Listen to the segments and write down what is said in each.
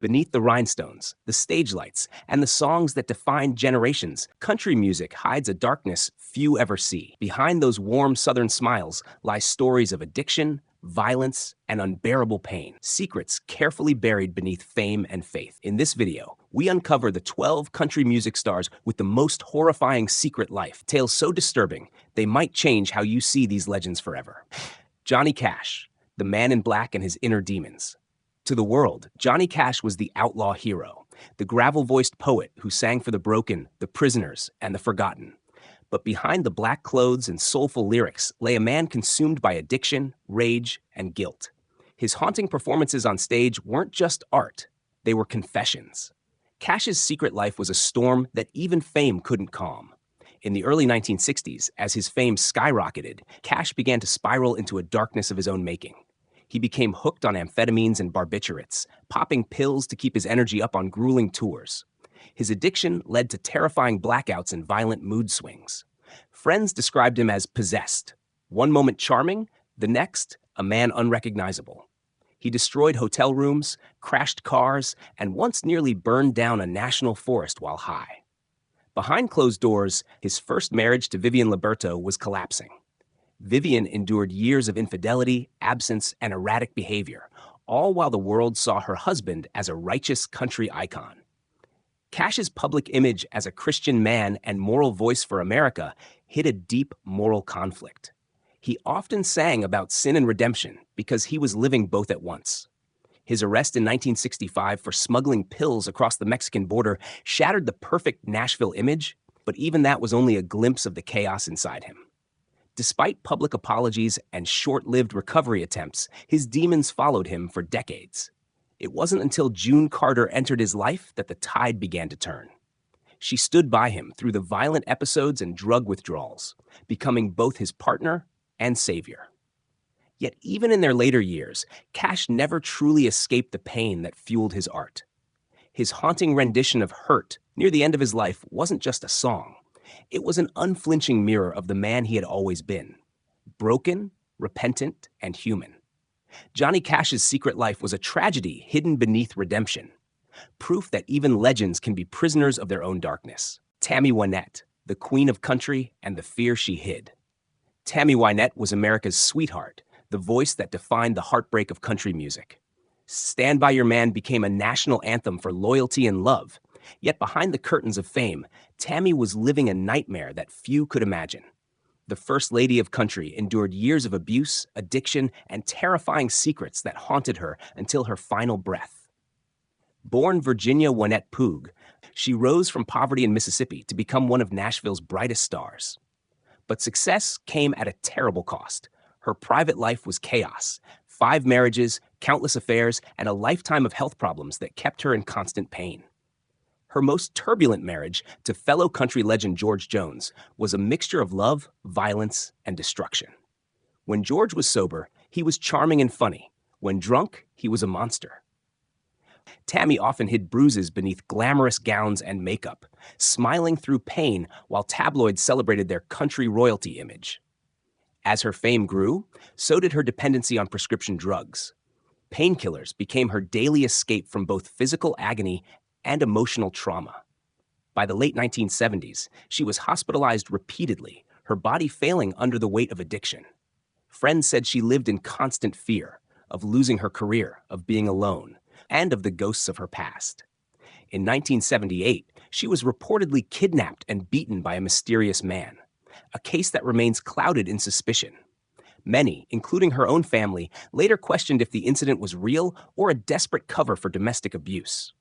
Beneath the rhinestones, the stage lights, and the songs that defined generations, country music hides a darkness few ever see. Behind those warm southern smiles lie stories of addiction, violence, and unbearable pain. Secrets carefully buried beneath fame and faith. In this video, we uncover the 12 country music stars with the most horrifying secret life. Tales so disturbing, they might change how you see these legends forever. Johnny Cash, the man in black and his inner demons. To the world, Johnny Cash was the outlaw hero, the gravel-voiced poet who sang for the broken, the prisoners, and the forgotten. But behind the black clothes and soulful lyrics lay a man consumed by addiction, rage, and guilt. His haunting performances on stage weren't just art, they were confessions. Cash's secret life was a storm that even fame couldn't calm. In the early 1960s, as his fame skyrocketed, Cash began to spiral into a darkness of his own making. He became hooked on amphetamines and barbiturates, popping pills to keep his energy up on grueling tours. His addiction led to terrifying blackouts and violent mood swings. Friends described him as possessed. One moment charming, the next, a man unrecognizable. He destroyed hotel rooms, crashed cars, and once nearly burned down a national forest while high. Behind closed doors, his first marriage to Vivian Liberto was collapsing. Vivian endured years of infidelity, absence, and erratic behavior, all while the world saw her husband as a righteous country icon. Cash's public image as a Christian man and moral voice for America hid a deep moral conflict. He often sang about sin and redemption because he was living both at once. His arrest in 1965 for smuggling pills across the Mexican border shattered the perfect Nashville image, but even that was only a glimpse of the chaos inside him. Despite public apologies and short-lived recovery attempts, his demons followed him for decades. It wasn't until June Carter entered his life that the tide began to turn. She stood by him through the violent episodes and drug withdrawals, becoming both his partner and savior. Yet even in their later years, Cash never truly escaped the pain that fueled his art. His haunting rendition of Hurt near the end of his life wasn't just a song. It was an unflinching mirror of the man he had always been, broken, repentant, and human. Johnny Cash's secret life was a tragedy hidden beneath redemption, proof that even legends can be prisoners of their own darkness. Tammy Wynette, the queen of country and the fear she hid. Tammy Wynette was America's sweetheart, the voice that defined the heartbreak of country music. Stand By Your Man became a national anthem for loyalty and love. Yet behind the curtains of fame, Tammy was living a nightmare that few could imagine. The First Lady of Country endured years of abuse, addiction, and terrifying secrets that haunted her until her final breath. Born Virginia Wynette Poog, she rose from poverty in Mississippi to become one of Nashville's brightest stars. But success came at a terrible cost. Her private life was chaos, 5 marriages, countless affairs, and a lifetime of health problems that kept her in constant pain. Her most turbulent marriage to fellow country legend George Jones was a mixture of love, violence, and destruction. When George was sober, he was charming and funny. When drunk, he was a monster. Tammy often hid bruises beneath glamorous gowns and makeup, smiling through pain while tabloids celebrated their country royalty image. As her fame grew, so did her dependency on prescription drugs. Painkillers became her daily escape from both physical agony and emotional trauma. By the late 1970s, she was hospitalized repeatedly, her body failing under the weight of addiction. Friends said she lived in constant fear of losing her career, of being alone, and of the ghosts of her past. In 1978, she was reportedly kidnapped and beaten by a mysterious man, a case that remains clouded in suspicion. Many, including her own family, later questioned if the incident was real or a desperate cover for domestic abuse.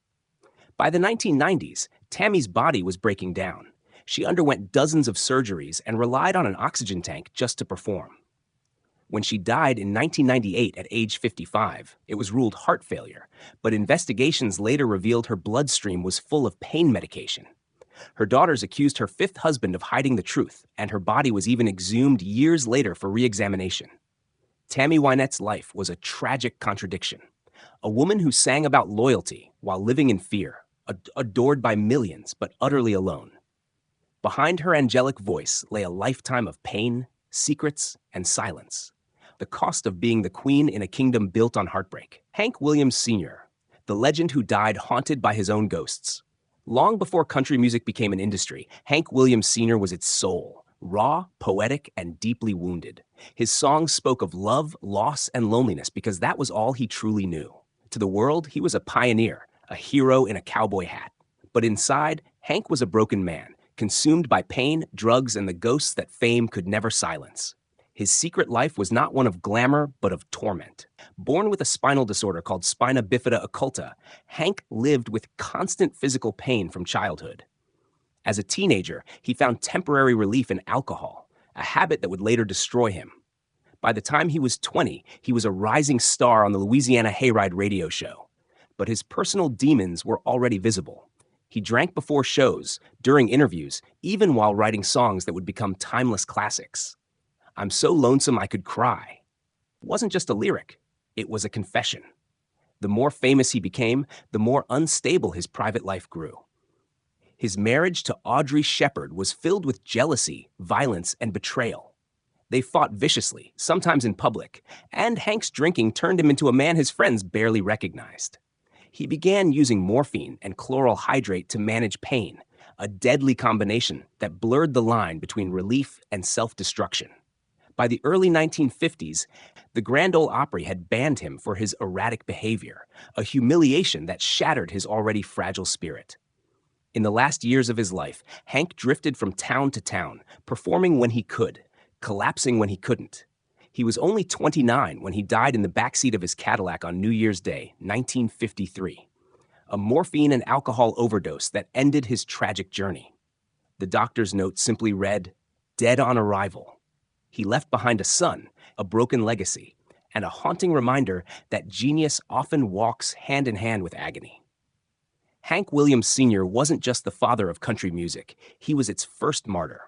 By the 1990s, Tammy's body was breaking down. She underwent dozens of surgeries and relied on an oxygen tank just to perform. When she died in 1998 at age 55, it was ruled heart failure, but investigations later revealed her bloodstream was full of pain medication. Her daughters accused her 5th husband of hiding the truth, and her body was even exhumed years later for re-examination. Tammy Wynette's life was a tragic contradiction. A woman who sang about loyalty while living in fear, adored by millions, but utterly alone. Behind her angelic voice lay a lifetime of pain, secrets, and silence. The cost of being the queen in a kingdom built on heartbreak. Hank Williams Sr., the legend who died haunted by his own ghosts. Long before country music became an industry, Hank Williams Sr. was its soul, raw, poetic, and deeply wounded. His songs spoke of love, loss, and loneliness because that was all he truly knew. To the world, he was a pioneer, a hero in a cowboy hat. But inside, Hank was a broken man, consumed by pain, drugs, and the ghosts that fame could never silence. His secret life was not one of glamour, but of torment. Born with a spinal disorder called spina bifida occulta, Hank lived with constant physical pain from childhood. As a teenager, he found temporary relief in alcohol, a habit that would later destroy him. By the time he was 20, he was a rising star on the Louisiana Hayride radio show. But his personal demons were already visible. He drank before shows, during interviews, even while writing songs that would become timeless classics. "I'm so lonesome I could cry." It wasn't just a lyric, it was a confession. The more famous he became, the more unstable his private life grew. His marriage to Audrey Shepard was filled with jealousy, violence, and betrayal. They fought viciously, sometimes in public, and Hank's drinking turned him into a man his friends barely recognized. He began using morphine and chloral hydrate to manage pain, a deadly combination that blurred the line between relief and self-destruction. By the early 1950s, the Grand Ole Opry had banned him for his erratic behavior, a humiliation that shattered his already fragile spirit. In the last years of his life, Hank drifted from town to town, performing when he could, collapsing when he couldn't. He was only 29 when he died in the backseat of his Cadillac on New Year's Day, 1953. A morphine and alcohol overdose that ended his tragic journey. The doctor's note simply read, "Dead on arrival." He left behind a son, a broken legacy, and a haunting reminder that genius often walks hand in hand with agony. Hank Williams Sr. wasn't just the father of country music, he was its first martyr.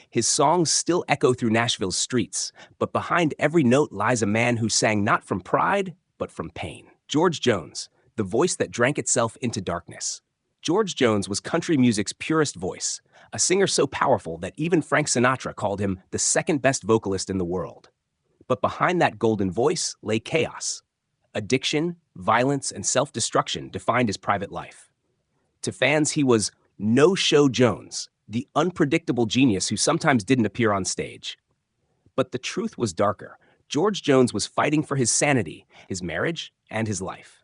His songs still echo through Nashville's streets, but behind every note lies a man who sang not from pride, but from pain. George Jones, the voice that drank itself into darkness. George Jones was country music's purest voice, a singer so powerful that even Frank Sinatra called him the second best vocalist in the world. But behind that golden voice lay chaos. Addiction, violence, and self-destruction defined his private life. To fans, he was No-Show Jones, the unpredictable genius who sometimes didn't appear on stage. But the truth was darker. George Jones was fighting for his sanity, his marriage, and his life.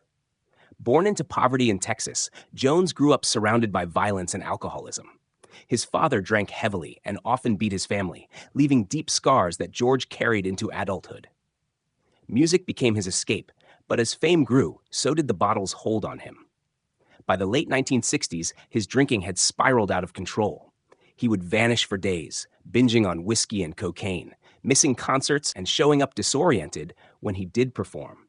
Born into poverty in Texas, Jones grew up surrounded by violence and alcoholism. His father drank heavily and often beat his family, leaving deep scars that George carried into adulthood. Music became his escape, but as fame grew, so did the bottle's hold on him. By the late 1960s, his drinking had spiraled out of control. He would vanish for days, binging on whiskey and cocaine, missing concerts and showing up disoriented when he did perform.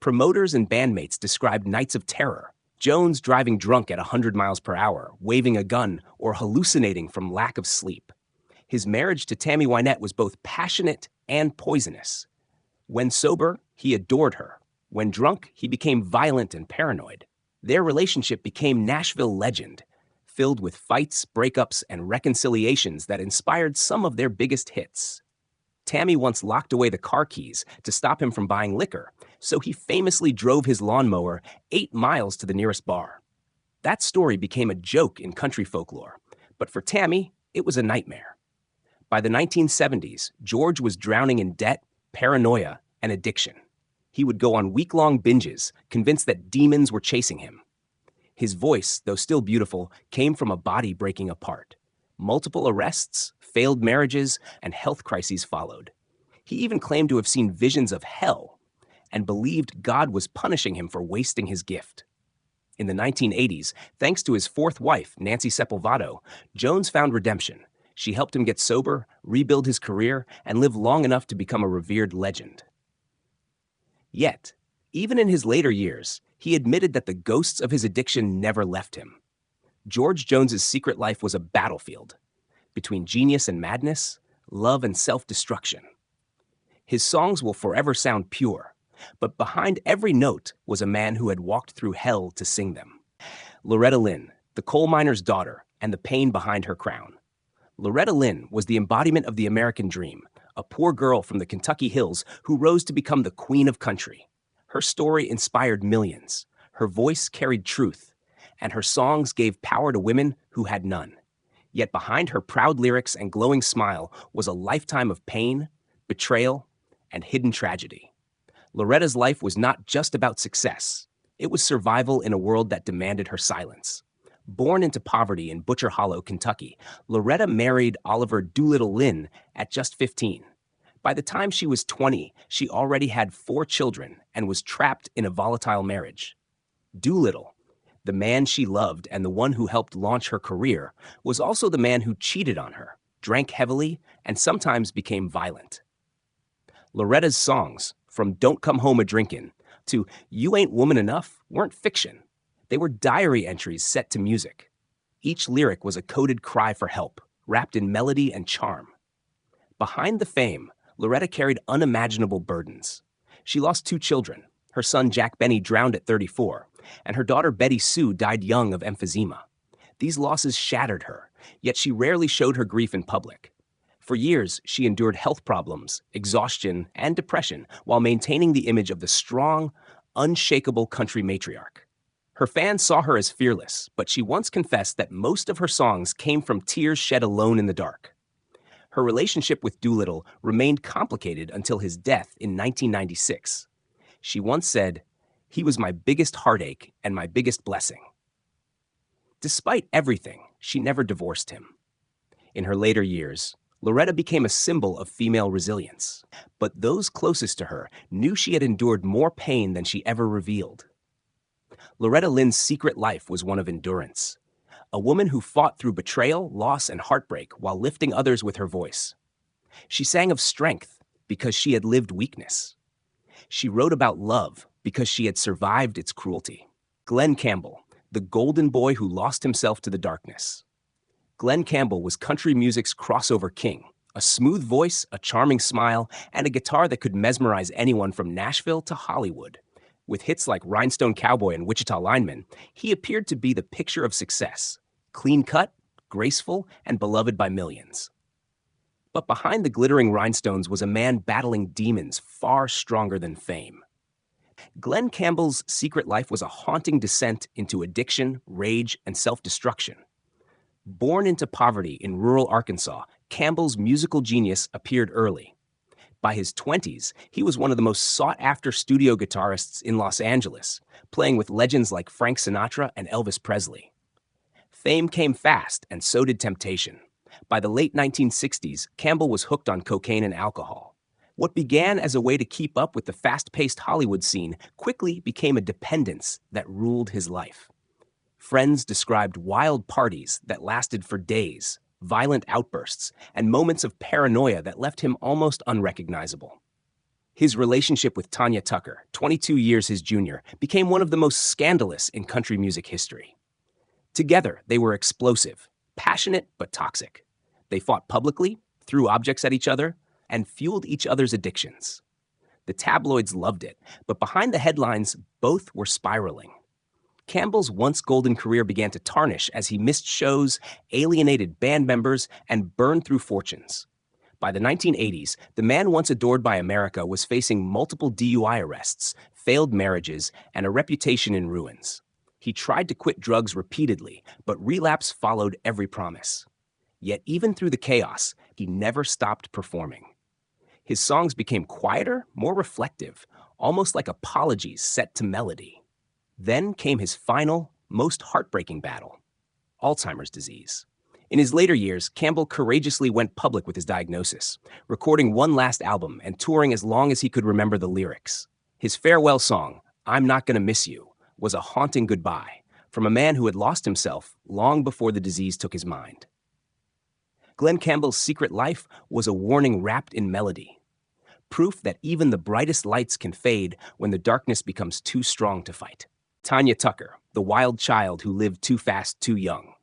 Promoters and bandmates described nights of terror, Jones driving drunk at 100 miles per hour, waving a gun, or hallucinating from lack of sleep. His marriage to Tammy Wynette was both passionate and poisonous. When sober, he adored her. When drunk, he became violent and paranoid. Their relationship became Nashville legend, filled with fights, breakups, and reconciliations that inspired some of their biggest hits. Tammy once locked away the car keys to stop him from buying liquor, so he famously drove his lawnmower 8 miles to the nearest bar. That story became a joke in country folklore, but for Tammy, it was a nightmare. By the 1970s, George was drowning in debt, paranoia, and addiction. He would go on week-long binges, convinced that demons were chasing him. His voice, though still beautiful, came from a body breaking apart. Multiple arrests, failed marriages, and health crises followed. He even claimed to have seen visions of hell and believed God was punishing him for wasting his gift. In the 1980s, thanks to his fourth wife, Nancy Sepulvado, Jones found redemption. She helped him get sober, rebuild his career, and live long enough to become a revered legend. Yet, even in his later years, he admitted that the ghosts of his addiction never left him. George Jones's secret life was a battlefield between genius and madness, love and self-destruction. His songs will forever sound pure, but behind every note was a man who had walked through hell to sing them. Loretta Lynn, the coal miner's daughter, and the pain behind her crown. Loretta Lynn was the embodiment of the American dream, a poor girl from the Kentucky hills who rose to become the queen of country. Her story inspired millions. Her voice carried truth, and her songs gave power to women who had none. Yet behind her proud lyrics and glowing smile was a lifetime of pain, betrayal, and hidden tragedy. Loretta's life was not just about success. It was survival in a world that demanded her silence. Born into poverty in Butcher Hollow, Kentucky, Loretta married Oliver Doolittle Lynn at just 15. By the time she was 20, she already had 4 children and was trapped in a volatile marriage. Doolittle, the man she loved and the one who helped launch her career, was also the man who cheated on her, drank heavily, and sometimes became violent. Loretta's songs, from Don't Come Home a-Drinkin' to You Ain't Woman Enough, weren't fiction. They were diary entries set to music. Each lyric was a coded cry for help, wrapped in melody and charm. Behind the fame, Loretta carried unimaginable burdens. She lost 2 children. Her son Jack Benny drowned at 34, and her daughter Betty Sue died young of emphysema. These losses shattered her, yet she rarely showed her grief in public. For years, she endured health problems, exhaustion, and depression while maintaining the image of the strong, unshakable country matriarch. Her fans saw her as fearless, but she once confessed that most of her songs came from tears shed alone in the dark. Her relationship with Doolittle remained complicated until his death in 1996. She once said, "He was my biggest heartache and my biggest blessing." Despite everything, she never divorced him. In her later years, Loretta became a symbol of female resilience, but those closest to her knew she had endured more pain than she ever revealed. Loretta Lynn's secret life was one of endurance, a woman who fought through betrayal, loss, and heartbreak while lifting others with her voice. She sang of strength because she had lived weakness. She wrote about love because she had survived its cruelty. Glen Campbell, the golden boy who lost himself to the darkness. Glen Campbell was country music's crossover king, a smooth voice, a charming smile, and a guitar that could mesmerize anyone from Nashville to Hollywood. With hits like Rhinestone Cowboy and Wichita Lineman, he appeared to be the picture of success, clean-cut, graceful, and beloved by millions. But behind the glittering rhinestones was a man battling demons far stronger than fame. Glen Campbell's secret life was a haunting descent into addiction, rage, and self-destruction. Born into poverty in rural Arkansas, Campbell's musical genius appeared early. By his 20s, he was one of the most sought-after studio guitarists in Los Angeles, playing with legends like Frank Sinatra and Elvis Presley. Fame came fast, and so did temptation. By the late 1960s, Campbell was hooked on cocaine and alcohol. What began as a way to keep up with the fast-paced Hollywood scene quickly became a dependence that ruled his life. Friends described wild parties that lasted for days, violent outbursts, and moments of paranoia that left him almost unrecognizable. His relationship with Tanya Tucker, 22 years his junior, became one of the most scandalous in country music history. Together, they were explosive, passionate but toxic. They fought publicly, threw objects at each other, and fueled each other's addictions. The tabloids loved it, but behind the headlines, both were spiraling. Campbell's once golden career began to tarnish as he missed shows, alienated band members, and burned through fortunes. By the 1980s, the man once adored by America was facing multiple DUI arrests, failed marriages, and a reputation in ruins. He tried to quit drugs repeatedly, but relapse followed every promise. Yet even through the chaos, he never stopped performing. His songs became quieter, more reflective, almost like apologies set to melody. Then came his final, most heartbreaking battle, Alzheimer's disease. In his later years, Campbell courageously went public with his diagnosis, recording one last album and touring as long as he could remember the lyrics. His farewell song, "I'm Not Gonna Miss You," was a haunting goodbye from a man who had lost himself long before the disease took his mind. Glen Campbell's secret life was a warning wrapped in melody, proof that even the brightest lights can fade when the darkness becomes too strong to fight. Tanya Tucker, the wild child who lived too fast, too young.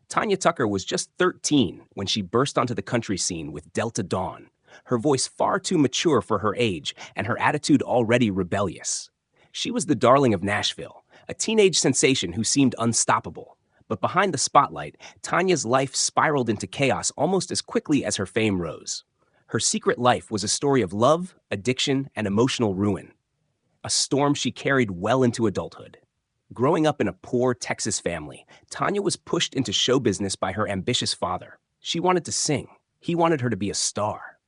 Tanya Tucker was just 13 when she burst onto the country scene with Delta Dawn, her voice far too mature for her age and her attitude already rebellious. She was the darling of Nashville, a teenage sensation who seemed unstoppable. But behind the spotlight, Tanya's life spiraled into chaos almost as quickly as her fame rose. Her secret life was a story of love, addiction, and emotional ruin, a storm she carried well into adulthood. Growing up in a poor Texas family, Tanya was pushed into show business by her ambitious father. She wanted to sing. He wanted her to be a star.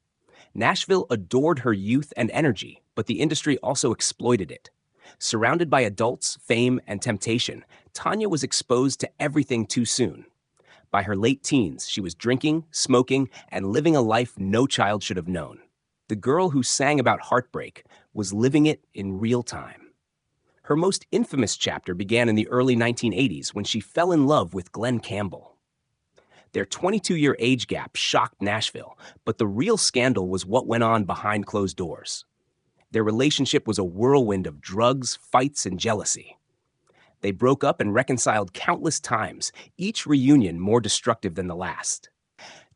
Nashville adored her youth and energy, but the industry also exploited it. Surrounded by adults, fame, and temptation, Tanya was exposed to everything too soon. By her late teens, she was drinking, smoking, and living a life no child should have known. The girl who sang about heartbreak was living it in real time. Her most infamous chapter began in the early 1980s when she fell in love with Glen Campbell. Their 22-year age gap shocked Nashville, but the real scandal was what went on behind closed doors. Their relationship was a whirlwind of drugs, fights, and jealousy. They broke up and reconciled countless times, each reunion more destructive than the last.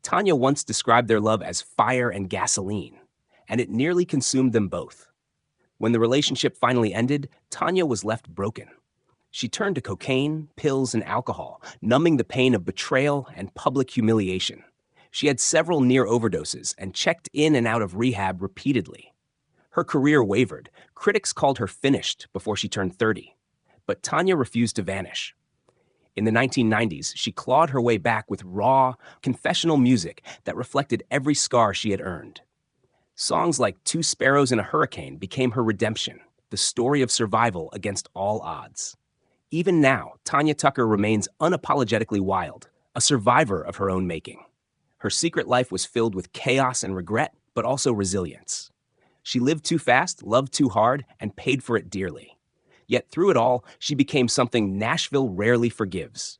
Tanya once described their love as fire and gasoline, and it nearly consumed them both. When the relationship finally ended, Tanya was left broken. She turned to cocaine, pills, and alcohol, numbing the pain of betrayal and public humiliation. She had several near overdoses and checked in and out of rehab repeatedly. Her career wavered. Critics called her finished before she turned 30. But Tanya refused to vanish. In the 1990s, she clawed her way back with raw, confessional music that reflected every scar she had earned. Songs like Two Sparrows in a Hurricane became her redemption, the story of survival against all odds. Even now, Tanya Tucker remains unapologetically wild, a survivor of her own making. Her secret life was filled with chaos and regret, but also resilience. She lived too fast, loved too hard, and paid for it dearly. Yet through it all, she became something Nashville rarely forgives.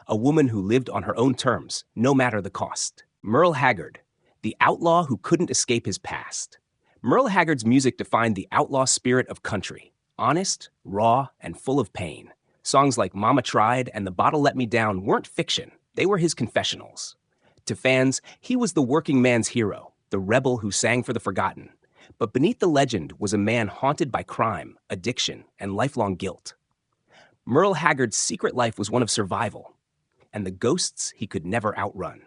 A woman who lived on her own terms, no matter the cost. Merle Haggard, the outlaw who couldn't escape his past. Merle Haggard's music defined the outlaw spirit of country. Honest, raw, and full of pain. Songs like Mama Tried and The Bottle Let Me Down weren't fiction. They were his confessionals. To fans, he was the working man's hero, the rebel who sang for the forgotten. But beneath the legend was a man haunted by crime, addiction, and lifelong guilt. Merle Haggard's secret life was one of survival, and the ghosts he could never outrun.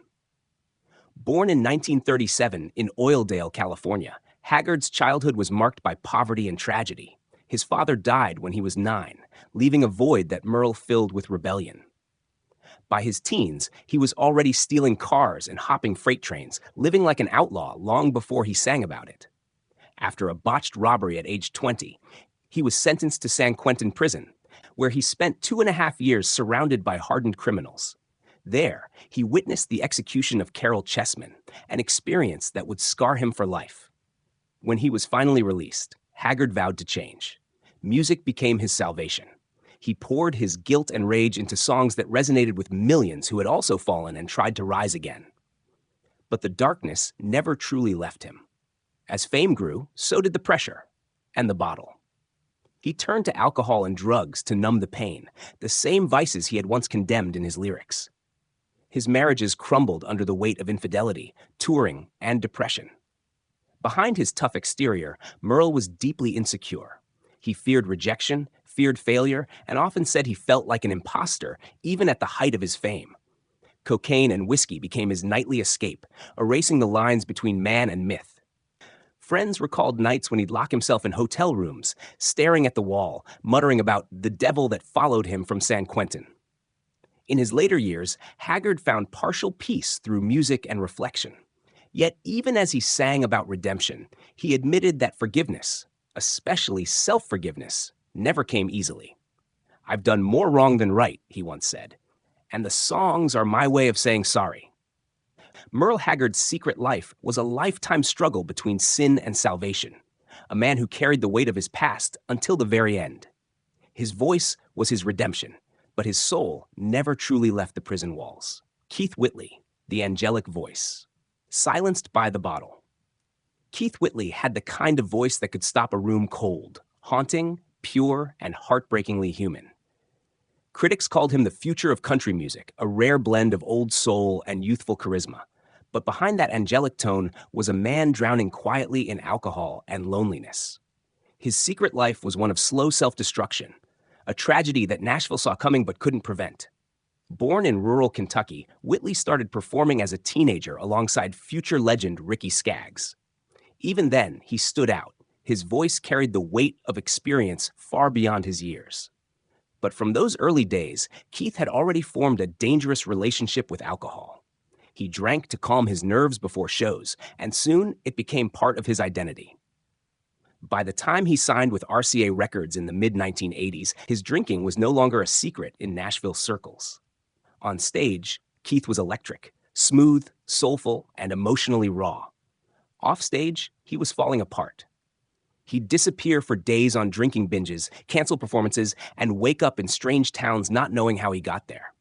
Born in 1937 in Oildale, California, Haggard's childhood was marked by poverty and tragedy. His father died when he was 9, leaving a void that Merle filled with rebellion. By his teens, he was already stealing cars and hopping freight trains, living like an outlaw long before he sang about it. After a botched robbery at age 20, he was sentenced to San Quentin prison, where he spent 2.5 years surrounded by hardened criminals. There, he witnessed the execution of Carol Chessman, an experience that would scar him for life. When he was finally released, Haggard vowed to change. Music became his salvation. He poured his guilt and rage into songs that resonated with millions who had also fallen and tried to rise again. But the darkness never truly left him. As fame grew, so did the pressure and the bottle. He turned to alcohol and drugs to numb the pain, the same vices he had once condemned in his lyrics. His marriages crumbled under the weight of infidelity, touring, and depression. Behind his tough exterior, Merle was deeply insecure. He feared rejection, feared failure, and often said he felt like an imposter, even at the height of his fame. Cocaine and whiskey became his nightly escape, erasing the lines between man and myth. Friends recalled nights when he'd lock himself in hotel rooms, staring at the wall, muttering about the devil that followed him from San Quentin. In his later years, Haggard found partial peace through music and reflection. Yet even as he sang about redemption, he admitted that forgiveness, especially self-forgiveness, never came easily. "I've done more wrong than right," he once said, "and the songs are my way of saying sorry." Merle Haggard's secret life was a lifetime struggle between sin and salvation, a man who carried the weight of his past until the very end. His voice was his redemption, but his soul never truly left the prison walls. Keith Whitley, the angelic voice. Silenced by the bottle. Keith Whitley had the kind of voice that could stop a room cold, haunting, pure, and heartbreakingly human. Critics called him the future of country music, a rare blend of old soul and youthful charisma. But behind that angelic tone was a man drowning quietly in alcohol and loneliness. His secret life was one of slow self-destruction, a tragedy that Nashville saw coming but couldn't prevent. Born in rural Kentucky, Whitley started performing as a teenager alongside future legend Ricky Skaggs. Even then, he stood out. His voice carried the weight of experience far beyond his years. But from those early days, Keith had already formed a dangerous relationship with alcohol. He drank to calm his nerves before shows, and soon it became part of his identity. By the time he signed with RCA Records in the mid-1980s, his drinking was no longer a secret in Nashville circles. On stage, Keith was electric, smooth, soulful, and emotionally raw. Offstage, he was falling apart. He'd disappear for days on drinking binges, cancel performances, and wake up in strange towns not knowing how he got there.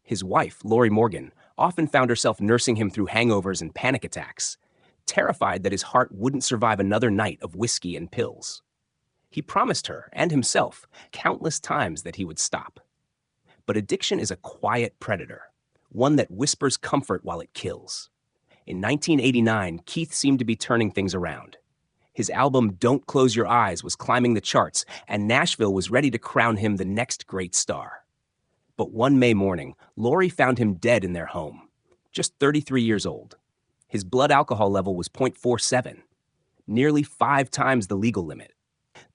His wife, Lori Morgan, often found herself nursing him through hangovers and panic attacks, terrified that his heart wouldn't survive another night of whiskey and pills. He promised her and himself countless times that he would stop. But addiction is a quiet predator, one that whispers comfort while it kills. In 1989, Keith seemed to be turning things around. His album Don't Close Your Eyes was climbing the charts, and Nashville was ready to crown him the next great star. But one May morning, Lori found him dead in their home, just 33 years old. His blood alcohol level was 0.47, nearly 5 times the legal limit.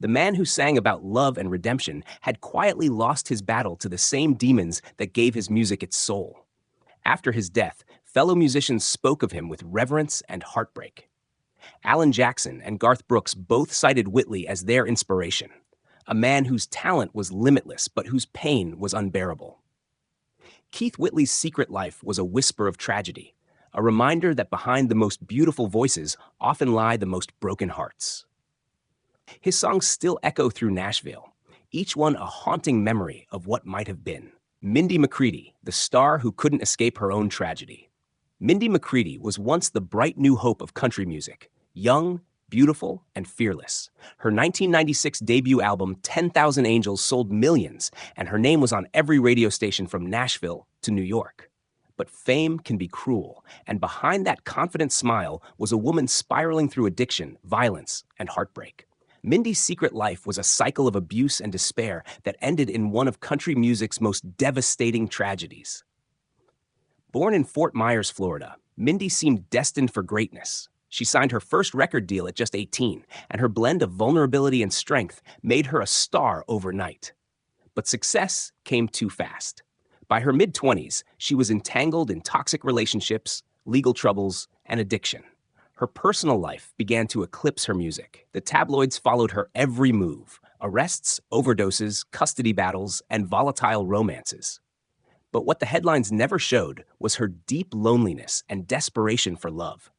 The man who sang about love and redemption had quietly lost his battle to the same demons that gave his music its soul. After his death, fellow musicians spoke of him with reverence and heartbreak. Alan Jackson and Garth Brooks both cited Whitley as their inspiration, a man whose talent was limitless but whose pain was unbearable. Keith Whitley's secret life was a whisper of tragedy, a reminder that behind the most beautiful voices often lie the most broken hearts. His songs still echo through Nashville, each one a haunting memory of what might have been. Mindy McCready, the star who couldn't escape her own tragedy. Mindy McCready was once the bright new hope of country music, young, beautiful, and fearless. Her 1996 debut album, 10,000 Angels, sold millions, and her name was on every radio station from Nashville to New York. But fame can be cruel, and behind that confident smile was a woman spiraling through addiction, violence, and heartbreak. Mindy's secret life was a cycle of abuse and despair that ended in one of country music's most devastating tragedies. Born in Fort Myers, Florida, Mindy seemed destined for greatness. She signed her first record deal at just 18, and her blend of vulnerability and strength made her a star overnight. But success came too fast. By her mid-20s, she was entangled in toxic relationships, legal troubles, and addiction. Her personal life began to eclipse her music. The tabloids followed her every move: arrests, overdoses, custody battles, and volatile romances. But what the headlines never showed was her deep loneliness and desperation for love.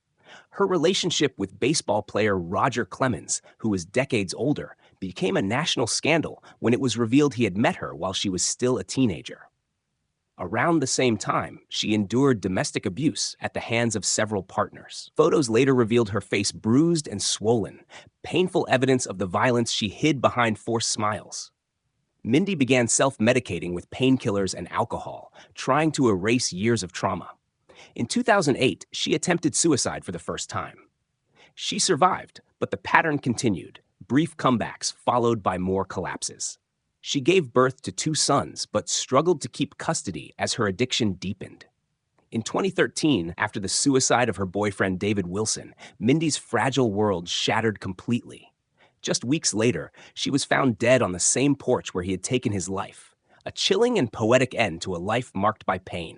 Her relationship with baseball player Roger Clemens, who was decades older, became a national scandal when it was revealed he had met her while she was still a teenager. Around the same time, she endured domestic abuse at the hands of several partners. Photos later revealed her face bruised and swollen, painful evidence of the violence she hid behind forced smiles. Mindy began self-medicating with painkillers and alcohol, trying to erase years of trauma. In 2008, she attempted suicide for the first time. She survived, but the pattern continued, brief comebacks followed by more collapses. She gave birth to 2 sons, but struggled to keep custody as her addiction deepened. In 2013, after the suicide of her boyfriend David Wilson, Mindy's fragile world shattered completely. Just weeks later, she was found dead on the same porch where he had taken his life, a chilling and poetic end to a life marked by pain.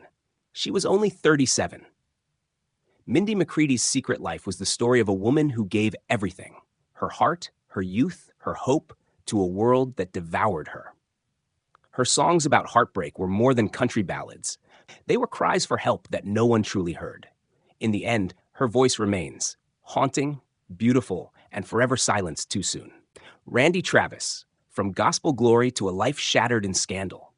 She was only 37. Mindy McCready's secret life was the story of a woman who gave everything: her heart, her youth, her hope, to a world that devoured her. Her songs about heartbreak were more than country ballads. They were cries for help that no one truly heard. In the end, her voice remains haunting, beautiful, and forever silenced too soon. Randy Travis, from gospel glory to a life shattered in scandal.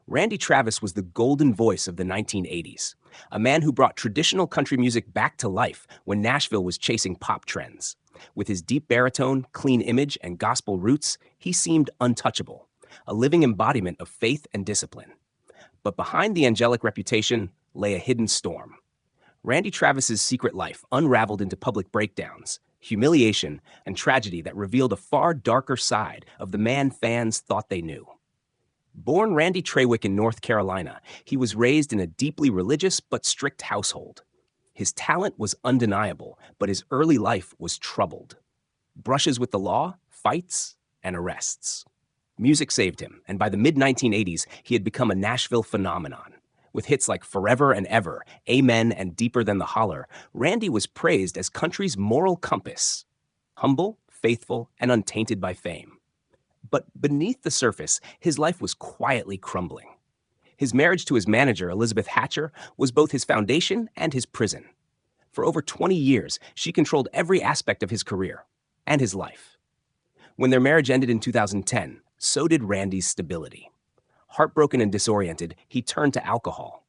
Randy Travis was the golden voice of the 1980s, a man who brought traditional country music back to life when Nashville was chasing pop trends. With his deep baritone, clean image, and gospel roots, he seemed untouchable, a living embodiment of faith and discipline. But behind the angelic reputation lay a hidden storm. Randy Travis's secret life unraveled into public breakdowns, humiliation, and tragedy that revealed a far darker side of the man fans thought they knew. Born Randy Trawick in North Carolina, he was raised in a deeply religious but strict household. His talent was undeniable, but his early life was troubled. Brushes with the law, fights, and arrests. Music saved him, and by the mid-1980s, he had become a Nashville phenomenon. With hits like Forever and Ever, Amen, and Deeper Than the Holler, Randy was praised as country's moral compass. Humble, faithful, and untainted by fame. But beneath the surface, his life was quietly crumbling. His marriage to his manager, Elizabeth Hatcher, was both his foundation and his prison. For over 20 years, she controlled every aspect of his career and his life. When their marriage ended in 2010, so did Randy's stability. Heartbroken and disoriented, he turned to alcohol.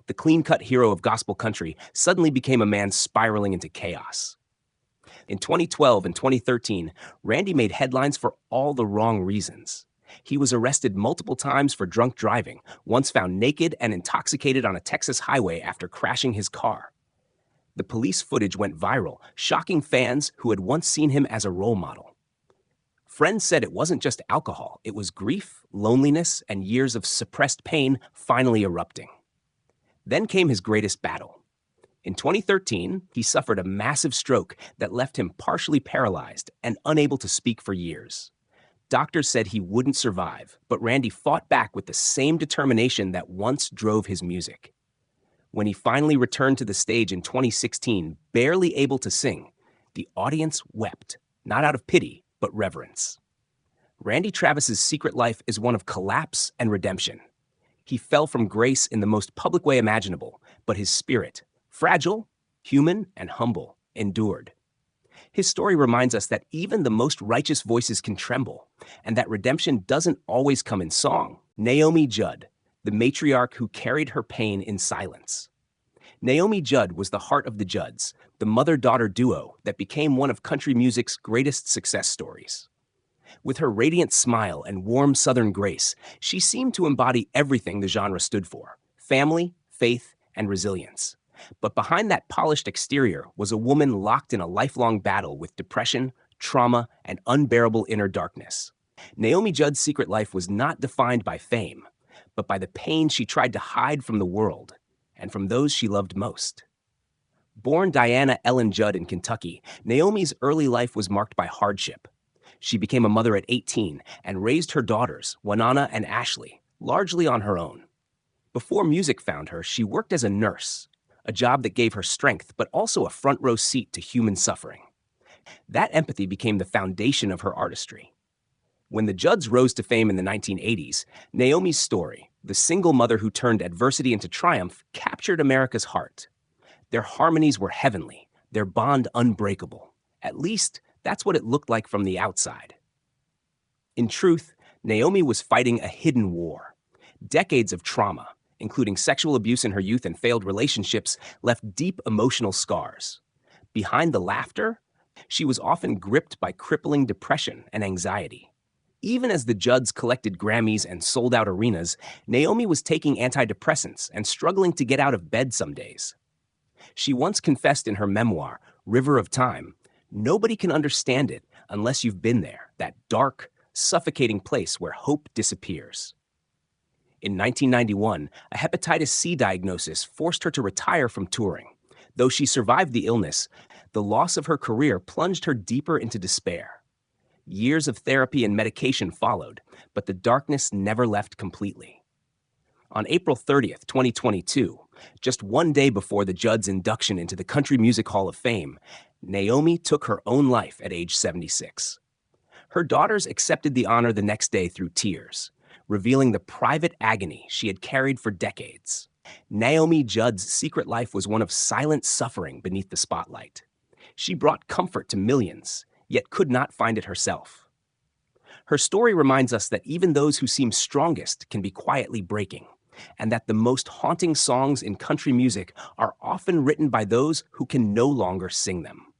The clean-cut hero of gospel country suddenly became a man spiraling into chaos. In 2012 and 2013, Randy made headlines for all the wrong reasons. He was arrested multiple times for drunk driving, once found naked and intoxicated on a Texas highway after crashing his car. The police footage went viral, shocking fans who had once seen him as a role model. Friends said it wasn't just alcohol, it was grief, loneliness, and years of suppressed pain finally erupting. Then came his greatest battle. In 2013, he suffered a massive stroke that left him partially paralyzed and unable to speak for years. Doctors said he wouldn't survive, but Randy fought back with the same determination that once drove his music. When he finally returned to the stage in 2016, barely able to sing, the audience wept, not out of pity, but reverence. Randy Travis's secret life is one of collapse and redemption. He fell from grace in the most public way imaginable, but his spirit, fragile, human, and humble, endured. His story reminds us that even the most righteous voices can tremble, and that redemption doesn't always come in song. Naomi Judd, the matriarch who carried her pain in silence. Naomi Judd was the heart of the Judds, the mother-daughter duo that became one of country music's greatest success stories. With her radiant smile and warm Southern grace, she seemed to embody everything the genre stood for: family, faith, and resilience. But behind that polished exterior was a woman locked in a lifelong battle with depression, trauma, and unbearable inner darkness. Naomi Judd's secret life was not defined by fame, but by the pain she tried to hide from the world and from those she loved most. Born Diana Ellen Judd in Kentucky, Naomi's early life was marked by hardship. She became a mother at 18 and raised her daughters, Winona and Ashley, largely on her own. Before music found her, she worked as a nurse, a job that gave her strength, but also a front-row seat to human suffering. That empathy became the foundation of her artistry. When the Judds rose to fame in the 1980s, Naomi's story, the single mother who turned adversity into triumph, captured America's heart. Their harmonies were heavenly, their bond unbreakable. At least, that's what it looked like from the outside. In truth, Naomi was fighting a hidden war. Decades of trauma, including sexual abuse in her youth and failed relationships, left deep emotional scars. Behind the laughter, she was often gripped by crippling depression and anxiety. Even as the Judds collected Grammys and sold out arenas, Naomi was taking antidepressants and struggling to get out of bed some days. She once confessed in her memoir, River of Time, "Nobody can understand it unless you've been there, that dark, suffocating place where hope disappears." In 1991, a hepatitis C diagnosis forced her to retire from touring. Though she survived the illness, the loss of her career plunged her deeper into despair. Years of therapy and medication followed, but the darkness never left completely. On April 30th, 2022, just one day before the Judds' induction into the Country Music Hall of Fame, Naomi took her own life at age 76. Her daughters accepted the honor the next day through tears, revealing the private agony she had carried for decades. Naomi Judd's secret life was one of silent suffering beneath the spotlight. She brought comfort to millions, yet could not find it herself. Her story reminds us that even those who seem strongest can be quietly breaking, and that the most haunting songs in country music are often written by those who can no longer sing them.